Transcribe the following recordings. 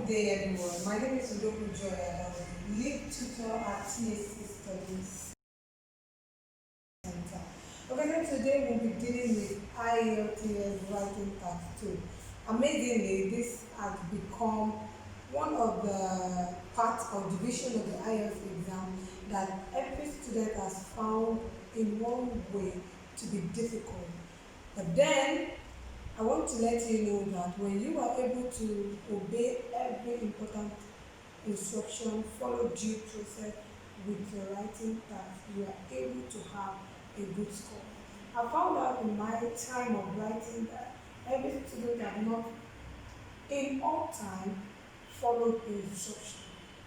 Good day, everyone. My name is Udoku Joy, and I'm the lead tutor at TAC Studies Center. Okay, so today we'll be dealing with IELTS writing task 2. Amazingly, this has become one of the parts or division of the IELTS exam that every student has found in one way to be difficult. But then I want to let you know that when you are able to obey every important instruction, follow due process with your writing task, you are able to have a good score. I found out in my time of writing that every student have not in all time followed the instruction.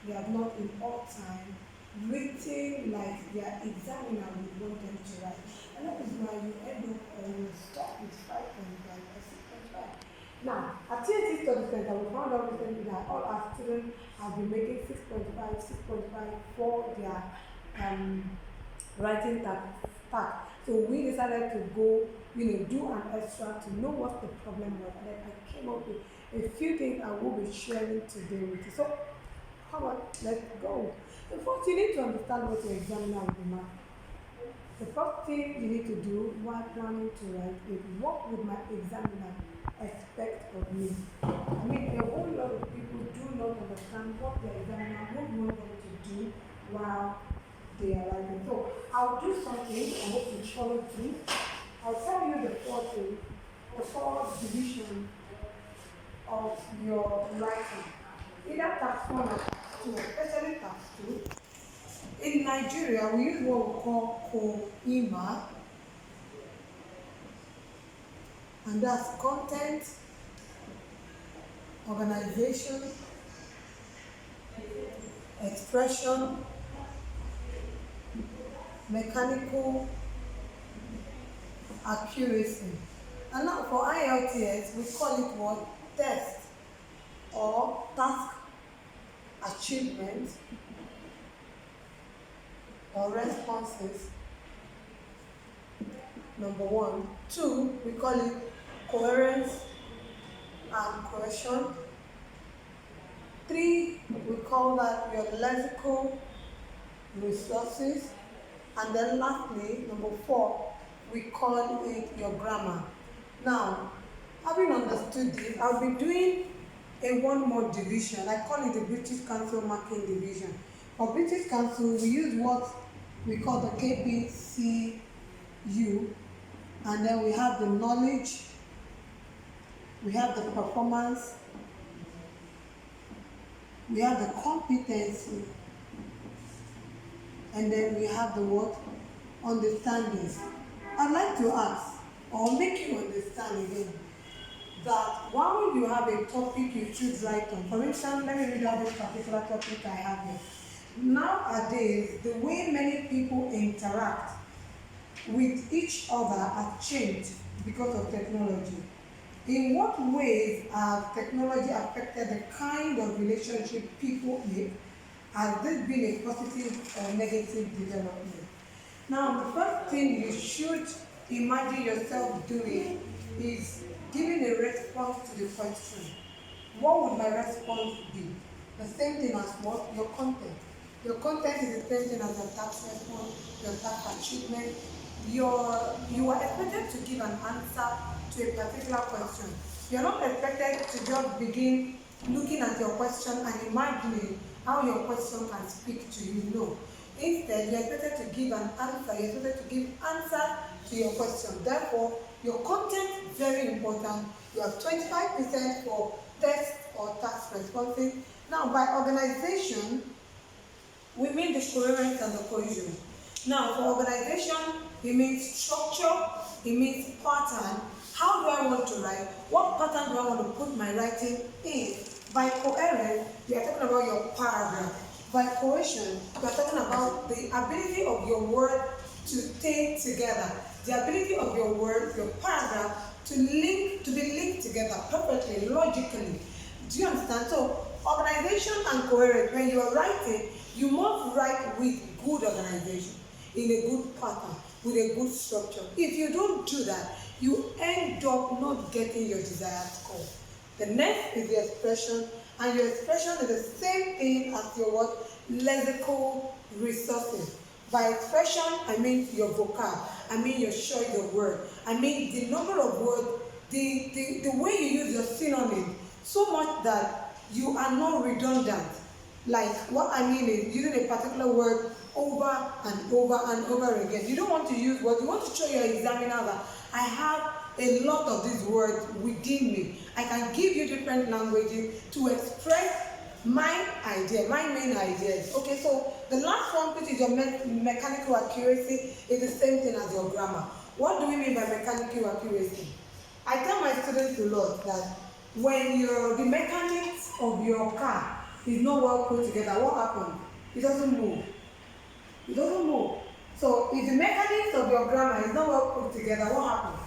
They have not in all time written like their examiner would want them to write. And that is why you end up stuck with 5.5 or 6.5. Now, at TNT Study Center, we found out recently that all our students have been making 6.5 for their writing task. So we decided to go, do an extra to know what the problem was. And then I came up with a few things I will be sharing today with you. So, come on, let's go. The first, you need to understand what your examiner will demand. The first thing you need to do while planning to write is, what would my examiner expect of me? I mean, a whole lot of people do not understand what their examiner would want them to do while they are writing. So, I'll do something, I hope you follow through. I'll tell you the four division of your writing. Either task 1 or task 2, especially task 2. In Nigeria, we use what we call COIMA, and that's content, organization, expression, mechanical accuracy. And now for IELTS, we call it what? Test or task achievement or responses. Number 1. 2, we call it coherence and cohesion. 3, we call that your lexical resources. And then lastly, number 4, we call it your grammar. Now, having understood this, I'll be doing a one more division. I call it the British Council Marking Division. For British Council, we use what we call the KPCU, and then we have the knowledge, we have the performance, we have the competency, and then we have the what? Understandings. I'd like to ask, or make you understand again, that while you have a topic you should write on, for instance, let me read out this particular topic I have here. Nowadays, the way many people interact with each other has changed because of technology. In what ways has technology affected the kind of relationship people make? Has this been a positive or negative development? Now, the first thing you should imagine yourself doing is giving a response to the question. What would my response be? The same thing as what? Your content. Your content is the same thing as your task response, your task achievement. You are expected to give an answer to a particular question. You're not expected to just begin looking at your question and imagining how your question can speak to you. No. Instead, you're expected to give an answer. You're expected to give answer to your question. Therefore, your content is very important. You have 25% for test or task responses. Now, by organization, we mean the coherence and the cohesion. Now, for organization, it means structure, it means pattern. How do I want to write? What pattern do I want to put my writing in? By coherence, we are talking about your paragraph. By cohesion, we are talking about the ability of your word to stay together. The ability of your word, your paragraph, to be linked together perfectly, logically. Do you understand? So, organization and coherence, when you are writing, you must write with good organization, in a good pattern, with a good structure. If you don't do that, you end up not getting your desired score. The next is the expression, and your expression is the same thing as your what? Lexical resources. By expression, I mean your vocab, I mean your choice of word, I mean the number of words, the way you use your synonym, so much that you are not redundant. Like what I mean is using a particular word over and over and over again. You don't want to use words, you want to show your examiner that I have a lot of these words within me. I can give you different languages to express my idea, my main ideas. Okay, so the last one, which is your mechanical accuracy, is the same thing as your grammar. What do we mean by mechanical accuracy? I tell my students a lot that when the mechanics of your car is not well put together, what happens? It doesn't move. It doesn't move. So if the mechanics of your grammar is not well put together, what happens?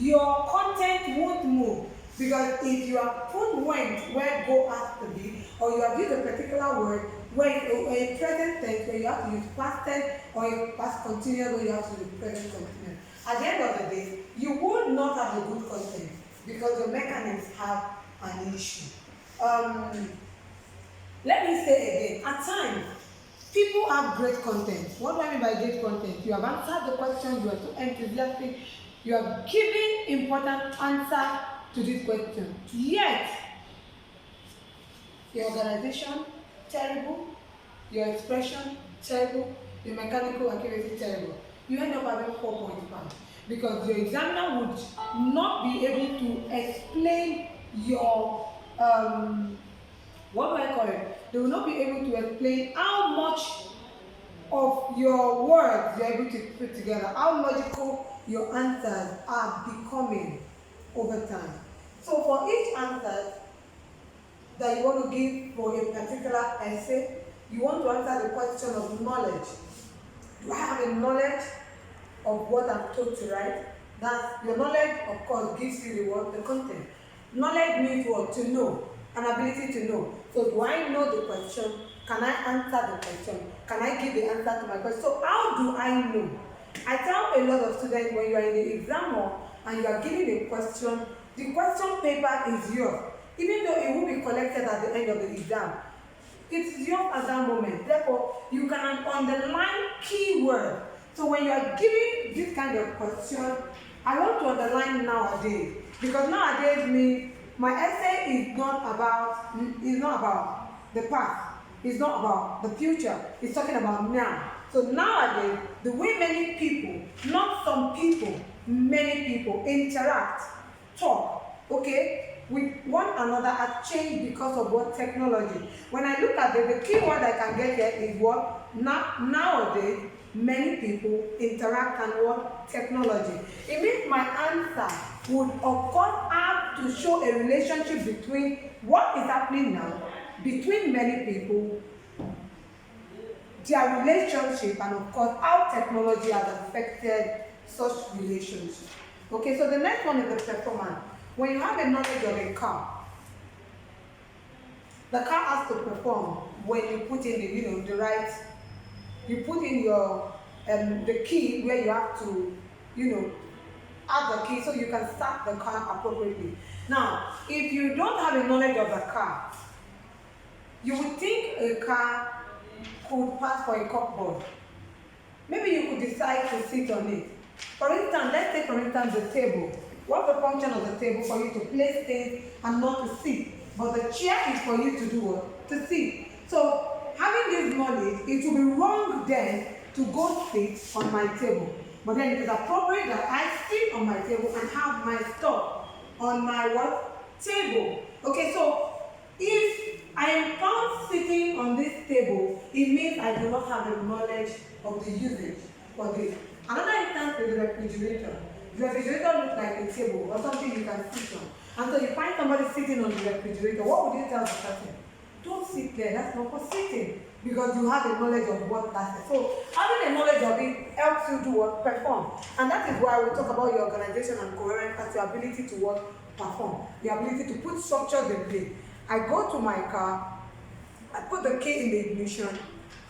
Your content won't move, because if you have put went where go has to be, or you have used a particular word where a present tense where you have to use past tense, or a past continuous where you have to use present continuous, at the end of the day you would not have a good content because your mechanics have an issue. Let me say again, at times people have great content. What do I mean by great content? You have answered the question, you are so enthusiastic, you have given important answer to this question. Yet, your organization, terrible, your expression, terrible, your mechanical accuracy, terrible. You end up having 4.5 because your examiner would not be able to explain your, what do I call it? They will not be able to explain how much of your words you're able to put together, how logical your answers are becoming over time. So for each answer that you want to give for a particular essay, you want to answer the question of knowledge. Do I have a knowledge of what I'm told to write? That your knowledge, of course, gives you the word, the content. Knowledge means what? To know, an ability to know. So do I know the question? Can I answer the question? Can I give the answer to my question? So how do I know? I tell a lot of students, when you are in the exam hall and you are given a question, the question paper is yours. Even though it will be collected at the end of the exam, it's yours at that moment. Therefore, you can underline keywords. So when you are giving this kind of question, I want to underline nowadays, because nowadays means my essay is not about the past. It's not about the future. It's talking about now. So nowadays, the way many people, not some people, many people interact, talk, okay, with one another has changed because of what? Technology. When I look at the key word I can get here is what? Nowadays, many people interact and what? Technology. It means my answer would of course have to show a relationship between what is happening now, between many people, their relationship, and of course how technology has affected such relationship. Okay, so the next one is the performance. When you have a knowledge of a car, the car has to perform when you put in the right, you put in your the key where you have to add the key so you can start the car appropriately. Now, if you don't have a knowledge of the car, you would think a car could pass for a cupboard. Maybe you could decide to sit on it. For instance, let's take for instance the table. What's the function of the table? For you to place things and not to sit. But the chair is for you to do what? To sit. So having this knowledge, it will be wrong then to go sit on my table. But then it is appropriate that I sit on my table and have my stuff on my what? Table. Okay, so if I am found sitting on this table, it means I do not have the knowledge of the usage for this. Another instance is the refrigerator. The refrigerator looks like a table or something you can sit on. And so you find somebody sitting on the refrigerator, what would you tell the person? Don't sit there, that's not for sitting. Because you have a knowledge of what that is. So having a knowledge of it helps you do what? Perform. And that is why we talk about your organization and coherence as your ability to what? Perform. Your ability to put structures in place. I go to my car, I put the key in the ignition,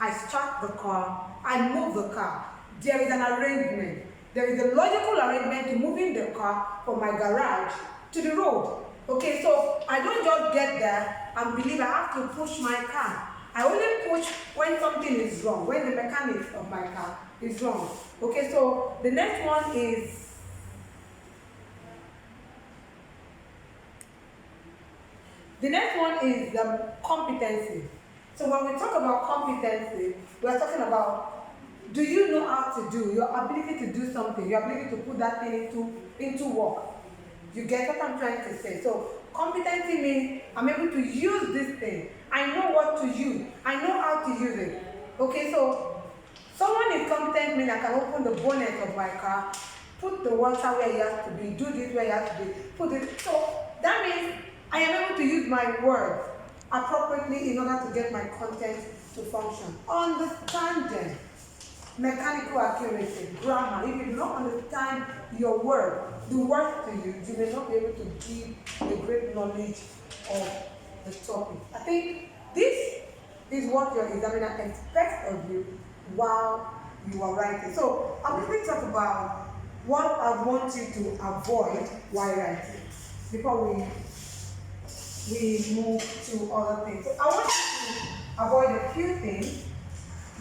I start the car, I move the car. There is an arrangement. There is a logical arrangement to moving the car from my garage to the road. Okay, so I don't just get there and believe I have to push my car. I only push when something is wrong, when the mechanics of my car is wrong. Okay, so the next one is competency. So when we talk about competency, we are talking about, do you know how to do, your ability to do something, your ability to put that thing into work. You get what I'm trying to say? So competency means I'm able to use this thing. I know what to use. I know how to use it. Okay, so someone is competent means I can open the bonnet of my car, put the water where it has to be, do this where it has to be, put it. So that means I am able to use my words appropriately in order to get my content to function. Understanding, mechanical accuracy, grammar. If you do not understand your word, the word to you, you may not be able to give a great knowledge of the topic. I think this is what your examiner expects of you while you are writing. So I'll quickly talk about what I want you to avoid while writing before we move to other things. So I want you to avoid a few things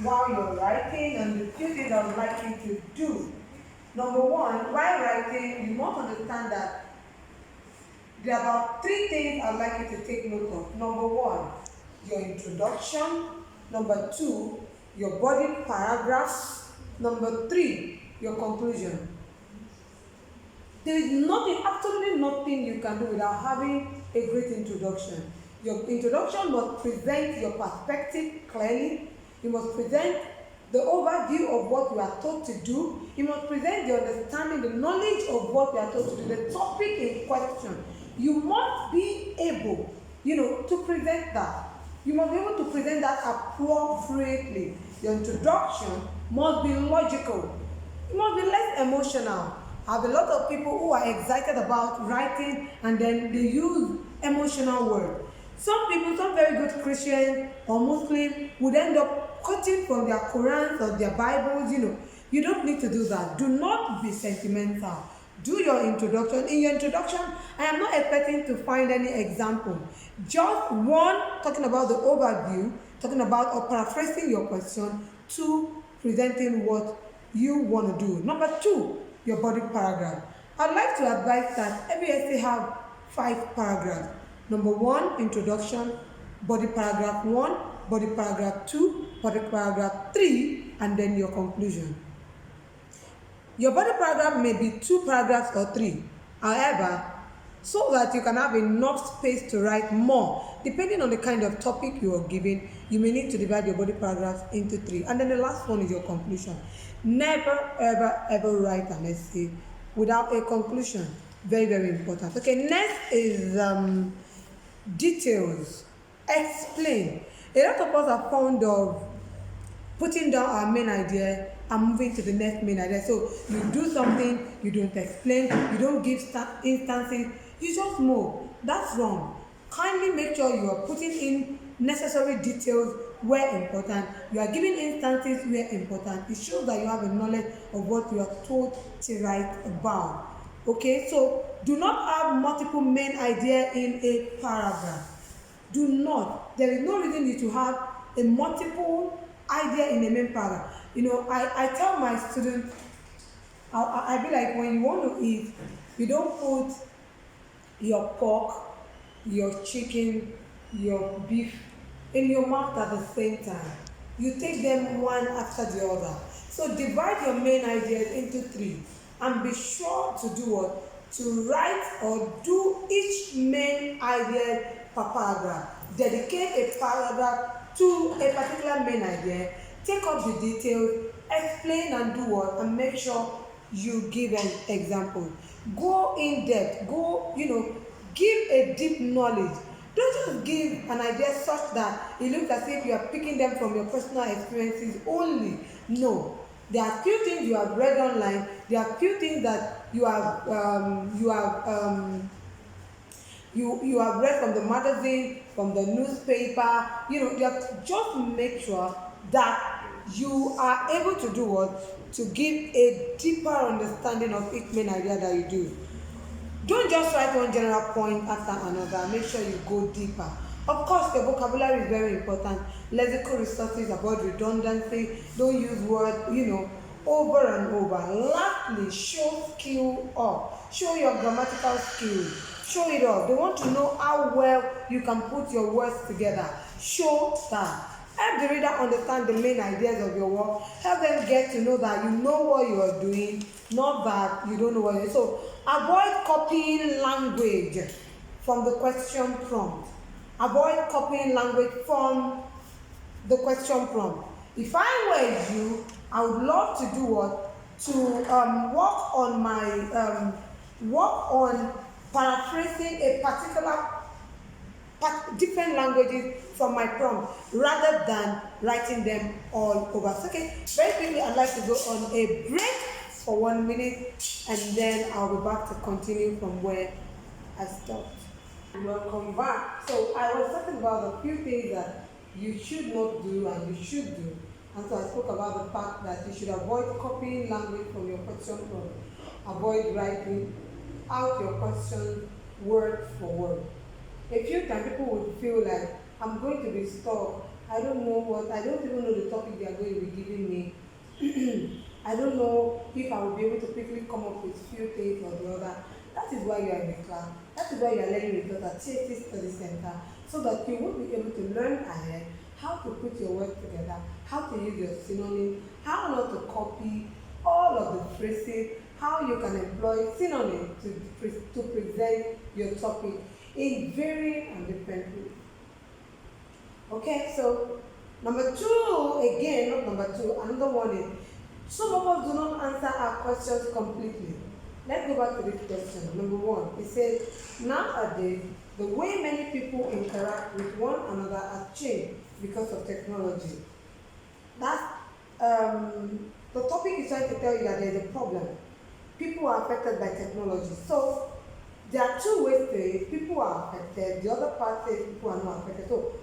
while you're writing, and the few things I would like you to do. Number one, while writing, you must understand that there are about 3 things I'd like you to take note of. Number one, your introduction. Number 2, your body paragraphs. Number 3, your conclusion. There is nothing, absolutely nothing you can do without having a great introduction. Your introduction must present your perspective clearly. You must present the overview of what you are taught to do. You must present the understanding, the knowledge of what you are taught to do, the topic in question. You must be able, to present that. You must be able to present that appropriately. Your introduction must be logical. It must be less emotional. I have a lot of people who are excited about writing and then they use emotional words. Some people, some very good Christians or Muslims would end up quoting from their Qurans or their Bibles. You don't need to do that. Do not be sentimental. Do your introduction. In your introduction, I am not expecting to find any example. Just one, talking about the overview, talking about or paraphrasing your question, 2, presenting what you want to do. Number 2, your body paragraph. I'd like to advise that every essay have 5 paragraphs. Number 1, introduction, body paragraph 1, body paragraph 2, body paragraph 3, and then your conclusion. Your body paragraph may be 2 paragraphs or 3. However, so that you can have enough space to write more, depending on the kind of topic you are given, you may need to divide your body paragraphs into 3. And then the last one is your conclusion. Never, ever, ever write an essay without a conclusion. Very, very important. Okay, next is details. Explain. A lot of us are fond of putting down our main idea and moving to the next main idea. So you do something, you don't explain, you don't give instances, you just move. That's wrong. Kindly make sure you are putting in necessary details where important. You are giving instances where important. It shows that you have a knowledge of what you are told to write about. Okay, so do not have multiple main ideas in a paragraph. Do not. There is no reason you to have a multiple idea in a main paragraph. I tell my students, I be like, when you want to eat, you don't put your pork, your chicken, your beef in your mouth at the same time. You take them one after the other. So divide your main ideas into 3 and be sure to do what? To write or do each main idea per paragraph. Dedicate a paragraph to a particular main idea. Take up the details, explain and do what? And make sure you give an example. Go in depth. Give a deep knowledge. Don't just give an idea such that it looks as if you are picking them from your personal experiences only. No. There are few things you have read online. There are few things that you have read from the magazine, from the newspaper. You have to just make sure that you are able to do what? To give a deeper understanding of each main idea that you do. Don't just write one general point after another. Make sure you go deeper. Of course, the vocabulary is very important. Lexical resources, avoid redundancy. Don't use words, over and over. Lastly, show skill up. Show your grammatical skills. Show it up. They want to know how well you can put your words together. Show that. Help the reader understand the main ideas of your work. Help them get to know that you know what you are doing, not that you don't know what you're doing. So avoid copying language from the question prompt. Avoid copying language from the question prompt. If I were you, I would love to do what? To work on paraphrasing a particular different languages from my prompt rather than writing them all over. So, okay, very quickly, I'd like to go on a break for 1 minute and then I'll be back to continue from where I stopped. Welcome back. So I was talking about a few things that you should not do and you should do. And so I spoke about the fact that you should avoid copying language from your question prompt. Avoid writing out your question word for word. A few times people would feel like, I'm going to be stuck. I don't even know the topic they are going to be giving me. I don't know if I will be able to quickly come up with few things or the other. That is why you are in the class. That is why you are learning with us at THT Study Center, so that you will be able to learn ahead how to put your words together, how to use your synonyms, how not to copy all of the phrases, how you can employ synonyms to present your topic in varying and different ways. Okay, so number two, again, not number two, another one is, some of us do not answer our questions completely. Let's go back to this question. Number one, it says, nowadays, the way many people interact with one another has changed because of technology. That's, the topic is trying to tell you that there's a problem. People are affected by technology. So, there are two ways to it. People are affected. The other part says people are not affected. So,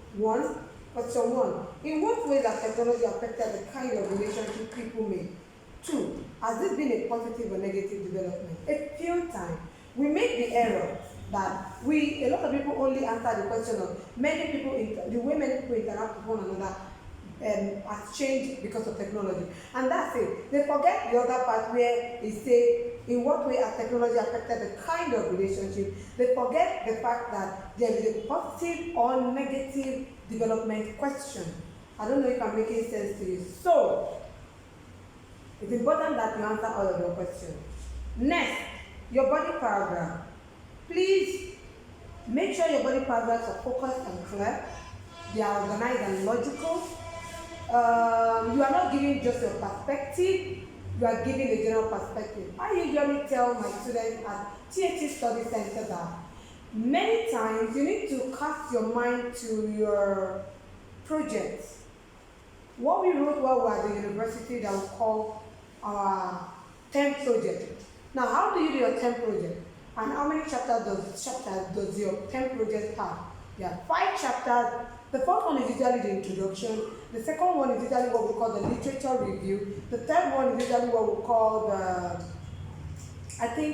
question one, in what ways has technology affected the kind of relationship people make? Two, has this been a positive or negative development? A few times, we make the error that a lot of people only answer the question of the way many people interact with one another has changed because of technology. And that's it. They forget the other part where it says, in what way has technology affected the kind of relationship? They forget the fact that there is a positive or negative development question. I don't know if I'm making sense to you. So, it's important that you answer all of your questions. Next, your body paragraph. Please make sure your body paragraphs are focused and clear. They are organized and logical. You are not giving just your perspective, you are giving a general perspective. I usually tell my students at THT Study Center that many times you need to cast your mind to your projects. What we wrote while we were at the university that we call our term project. Now, how do you do your term project? And how many chapters does your term project have? There are 5 chapters. The first one is usually the introduction. The second one is usually what we call the literature review. The third one is usually what we call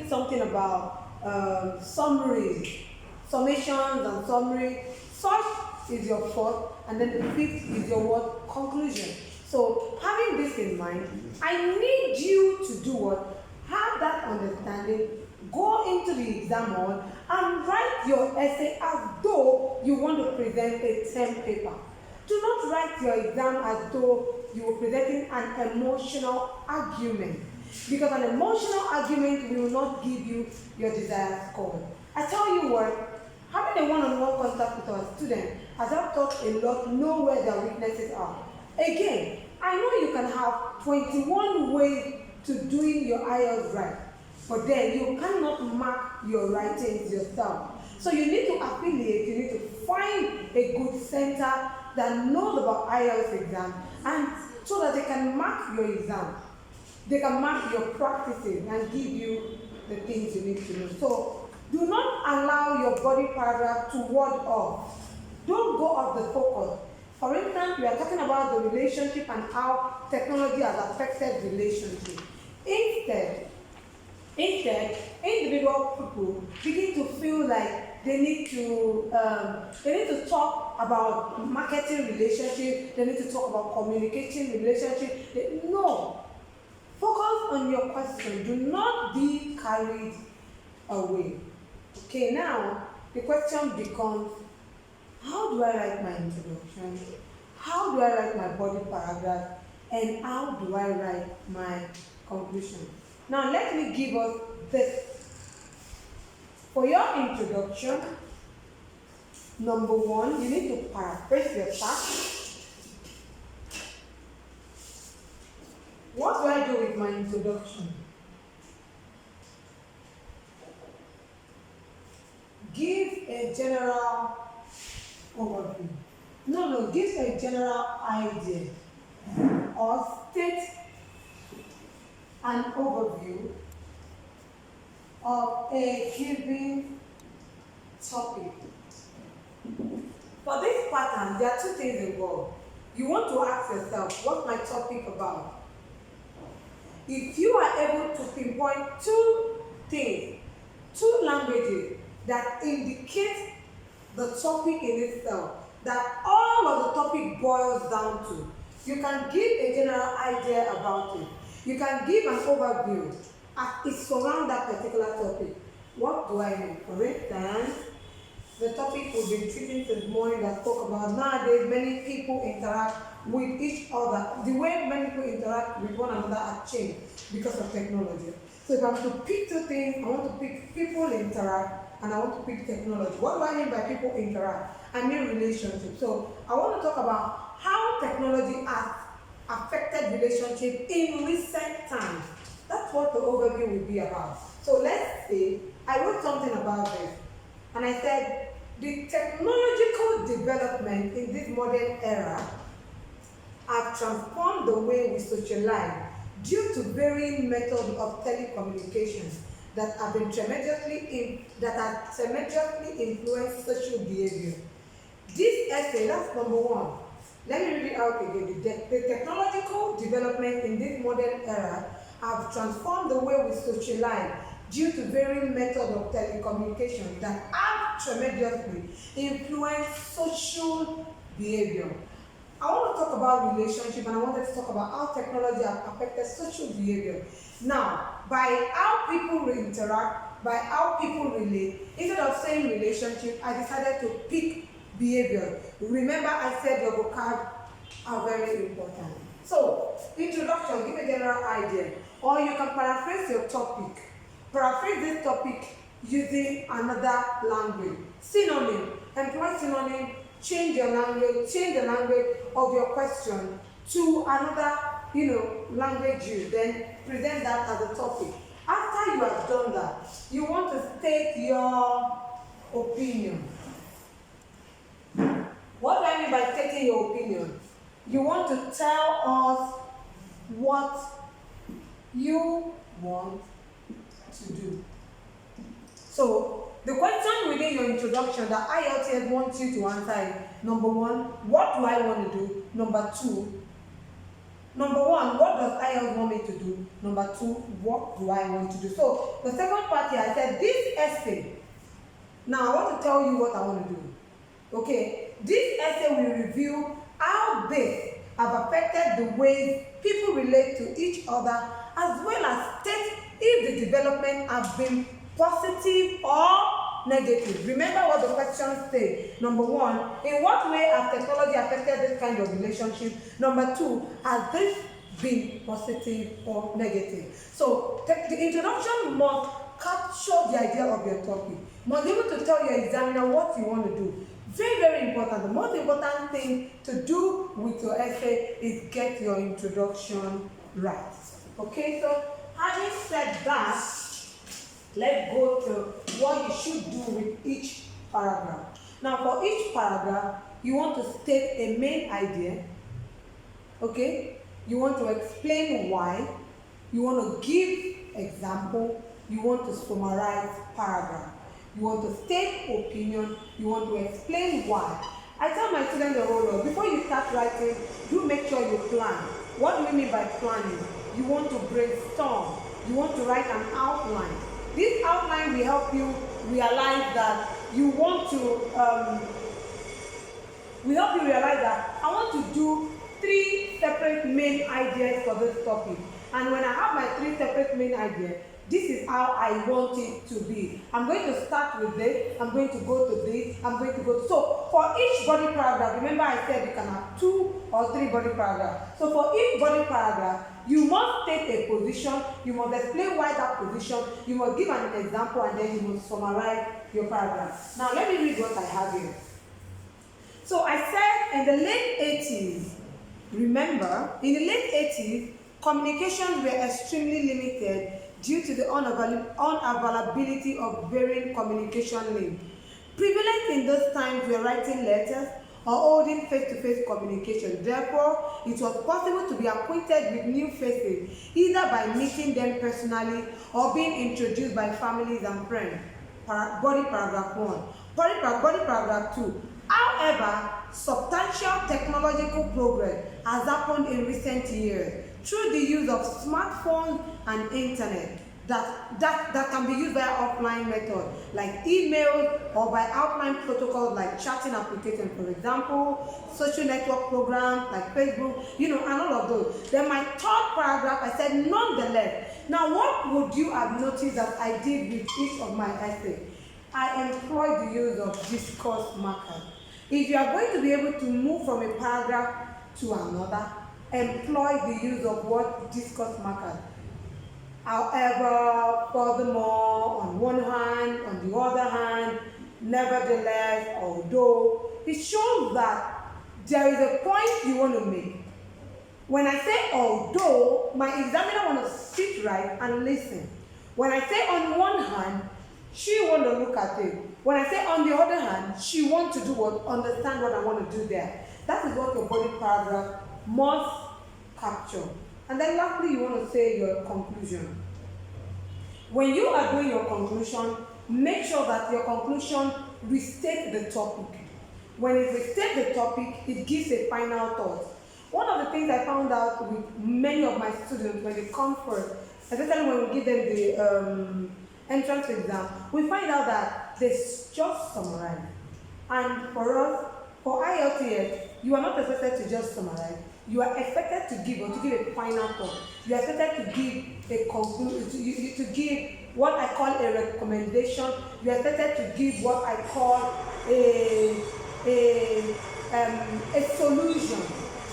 something about summaries, summations and summary. Such is your fourth, and then the fifth is your what? Conclusion. So, having this in mind, I need you to do what? Have that understanding, go into the exam hall and write your essay as though you want to present a term paper. Do not write your exam as though you are presenting an emotional argument, because an emotional argument will not give you your desired score. I tell you what, having a one-on-one contact with our students has helped us a lot know where their weaknesses are. Again, I know you can have 21 ways to doing your IELTS right, but then you cannot mark your writings yourself. So you need to affiliate, you need to find a good center that knows about IELTS exam, and so that they can mark your exam. They can mark your practices and give you the things you need to know. So do not allow your body paragraph to ward off. Don't go off the focus. For instance, we are talking about the relationship and how technology has affected relationship. Instead, individual people begin to feel like they need to talk about marketing relationship, they need to talk about communicating relationship. No. Focus on your question. Do not be carried away. Okay, now the question becomes, how do I write my introduction? How do I write my body paragraph? And how do I write my conclusion? Now let me give us this. For your introduction, number one, you need to paraphrase your task. What do I do with my introduction? Give a general overview. No, give a general idea or state an overview of a given topic. For this pattern, there are two things involved. You want to ask yourself, what's my topic about? If you are able to pinpoint two things, two languages that indicate the topic in itself, that all of the topic boils down to, you can give a general idea about it. You can give an overview as it surrounds that particular topic. What do I mean? For instance, the topic we've been treating this morning that spoke about nowadays many people interact with each other. The way many people interact with one another has changed because of technology. So if I'm to pick two things, I want to pick people interact and I want to pick technology. What do I mean by people interact? I mean relationships. So I want to talk about how technology has affected relationship in recent times. That's what the overview will be about. So let's say I wrote something about this. And I said, the technological development in this modern era have transformed the way we socialize due to varying methods of telecommunications that have tremendously influenced social behavior. This essay, that's number one. Let me read it out again. The technological development in this modern era have transformed the way we socialize due to varying methods of telecommunication that have tremendously influenced social behavior. I want to talk about relationship and I wanted to talk about how technology has affected social behavior. Now, by how people interact, by how people relate, instead of saying relationship, I decided to pick behavior. Remember, I said your vocab are very important. So, introduction, give a general idea, or you can paraphrase your topic. Paraphrase this topic using another language. Synonym, employ synonym, change your language, change the language of your question to another, language use. Then present that as a topic. After you have done that, you want to state your opinion. What do I mean by stating your opinion? You want to tell us what you want to do. So, the question within your introduction that IELTS wants you to answer is, number one, what do I want to do? Number one, what does IELTS want me to do? Number two, what do I want to do? So, the second part here, I said, this essay, now I want to tell you what I want to do. Okay, this essay will review how they have affected the way people relate to each other, as well as state if the development has been positive or negative. Remember what the questions say. Number one, in what way has technology affected this kind of relationship? Number two, has this been positive or negative? So the introduction must capture the idea of your topic. Must be able to tell your examiner what you want to do. Very, very important. The most important thing to do with your essay is get your introduction right. Okay, so having said that, let's go to what you should do with each paragraph. Now, for each paragraph, you want to state a main idea. Okay? You want to explain why. You want to give example. You want to summarize paragraph. You want to state opinion. You want to explain why. I tell my students the whole lot, before you start writing, do make sure you plan. What do we mean by planning? You want to brainstorm. You want to write an outline. This outline will help you realize that you want to I want to do 3 separate main ideas for this topic. And when I have my 3 separate main ideas, this is how I want it to be. I'm going to start with this, I'm going to go to this, I'm going to go to... So, for each body paragraph, remember I said you can have 2 or 3 body paragraphs. So, for each body paragraph, you must take a position, you must explain why that position, you must give an example, and then you must summarize your paragraph. Now, let me read what I have here. So, I said in the late 80s, remember, in the late 80s, communications were extremely limited due to the unavailability of varying communication links. Prevalent in those times were writing letters or holding face-to-face communication. Therefore, it was possible to be acquainted with new faces either by meeting them personally or being introduced by families and friends. Body paragraph 1. Body paragraph 2. However, substantial technological progress has happened in recent years through the use of smartphones and internet that can be used by offline methods like email or by outline protocols like chatting applications, for example, social network programs like Facebook, and all of those. Then my 3rd paragraph, I said, nonetheless. Now, what would you have noticed that I did with each of my essays? I employed the use of discourse markers. If you are going to be able to move from a paragraph to another, employ the use of what? Discourse markers. However, furthermore, on one hand, on the other hand, nevertheless, although, it shows that there is a point you want to make. When I say although, my examiner wants to sit right and listen. When I say on one hand, she wants to look at it. When I say on the other hand, she wants to do what? Understand what I want to do there. That is what your body paragraph must capture. And then lastly, you want to say your conclusion. When you are doing your conclusion, make sure that your conclusion restates the topic. When it restates the topic, it gives a final thought. One of the things I found out with many of my students when they come first, especially when we give them the entrance exam, we find out that they just summarize. And for us, for IELTS, you are not expected to just summarize. You are expected to give a final thought. You are expected to give a conclusion, to give what I call a recommendation. You are expected to give what I call a solution.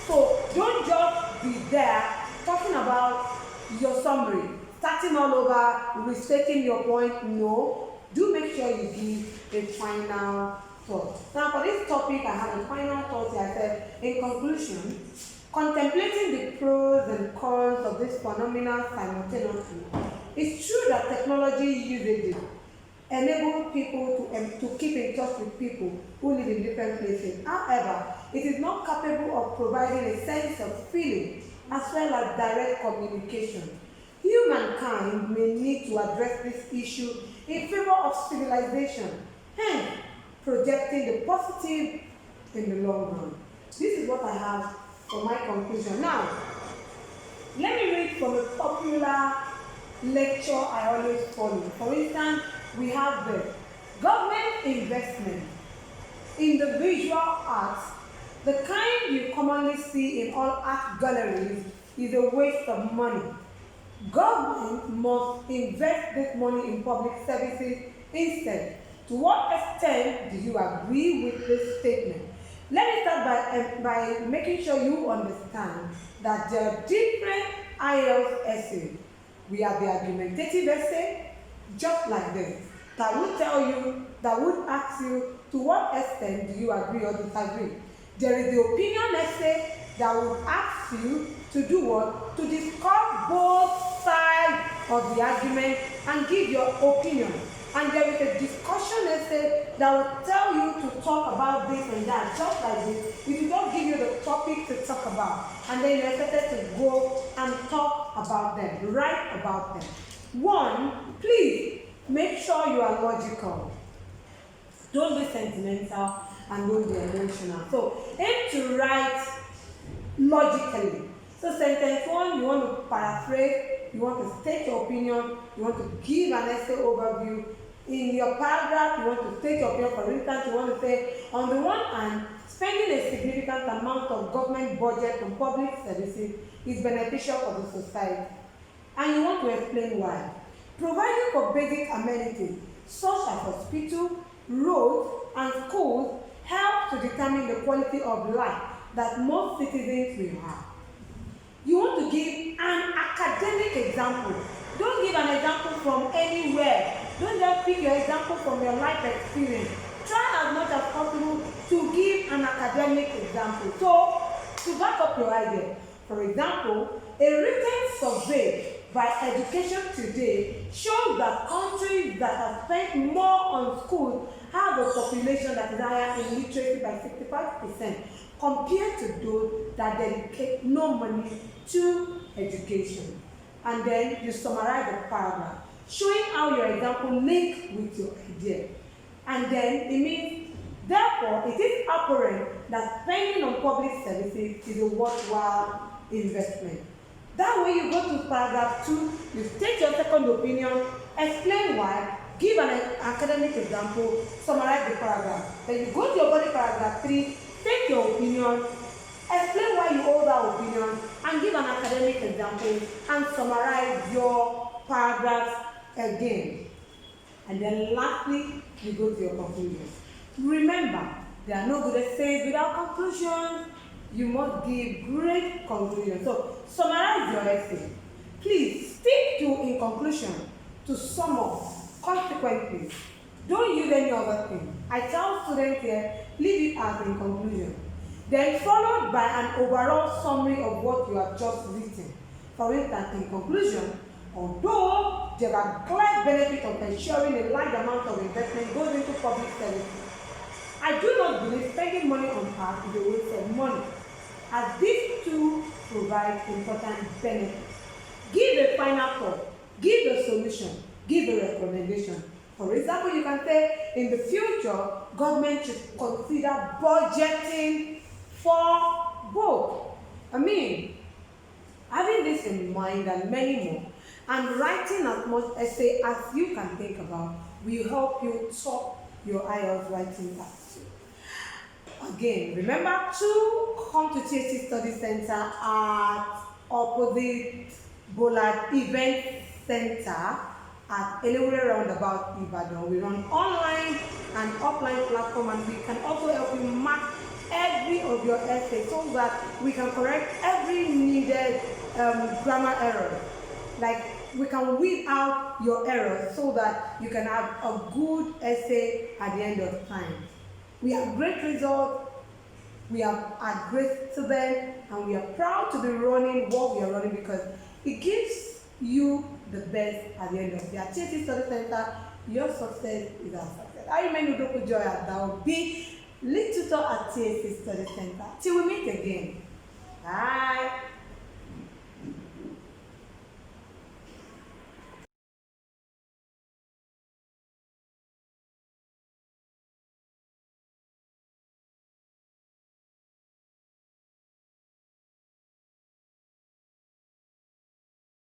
So don't just be there talking about your summary, starting all over, restating your point. No, do make sure you give a final thought. Now for this topic, I have a final thought here. I said, in conclusion, contemplating the pros and cons of this phenomenon simultaneously, it's true that technology usages enable people to keep in touch with people who live in different places. However, it is not capable of providing a sense of feeling as well as direct communication. Humankind may need to address this issue in favor of civilization, hence projecting the positive in the long run. This is what I have for my conclusion. Now, let me read from a popular lecture I always follow. For instance, we have the government investment in the visual arts. The kind you commonly see in all art galleries is a waste of money. Government must invest this money in public services instead. To what extent do you agree with this statement? Let me start by making sure you understand that there are different IELTS essays. We have the argumentative essay, just like this, that would tell you, that would ask you, to what extent do you agree or disagree? There is the opinion essay that would ask you to do what? To discuss both sides of the argument and give your opinion. And there is a discussion essay that will tell you to talk about this and that, just like this. It will just give you the topic to talk about. And then you're expected to go and talk about them, write about them. 1, please make sure you are logical. Don't be sentimental and don't be emotional. So aim to write logically. So sentence 1, you want to paraphrase, you want to state your opinion, you want to give an essay overview. In your paragraph, you want to state your opinion. For instance, you want to say, on the one hand, spending a significant amount of government budget on public services is beneficial for the society. And you want to explain why. Providing for basic amenities such as hospitals, roads, and schools help to determine the quality of life that most citizens will have. You want to give an academic example. Don't give an example from anywhere. Don't just pick your example from your life experience. Try as much as possible to give an academic example. So, to back up your idea, for example, a recent survey by Education Today shows that countries that have spent more on schools have a population that is higher in literacy by 65% compared to those that dedicate no money to education. And then you summarize the paragraph, showing how your example links with your idea. And then it means, therefore, it is apparent that spending on public services is a worthwhile investment. That way you go to paragraph 2, you state your second opinion, explain why, give an academic example, summarize the paragraph. Then you go to your body paragraph 3, state your opinion, explain why you hold that opinion, and give an academic example, and summarize your paragraphs again. And then lastly, you go to your conclusion. Remember, there are no good essays without conclusions. You must give great conclusions. So, summarize your essay. Please stick to, in conclusion, to sum up. Consequently, don't use any other thing. I tell students here, leave it as in conclusion. Then followed by an overall summary of what you have just written. For instance, in conclusion, although there are clear benefits of ensuring a large amount of investment goes into public services, I do not believe spending money on art is a waste of money, as these two provide important benefits. Give a final thought, give a solution, give a recommendation. For example, you can say, in the future, government should consider budgeting for both. Having this in mind and many more, and writing as much essay as you can think about will help you top your IELTS writing aptitude. Again, remember to come to TSC Study Center at opposite Bollard Event Center at Elewure Roundabout, Ibadan. We run online and offline platform, and we can also help you mark every of your essays so that we can correct every needed grammar error. Like, we can weed out your errors so that you can have a good essay at the end of time. We have great results, we have a great students, and we are proud to be running what we are running because it gives you the best at the end of the day. At TSC Study Center, your success is our success. I remain Udoku Joy, that will be lead tutor at TSC Study Center. Till we meet again. Bye.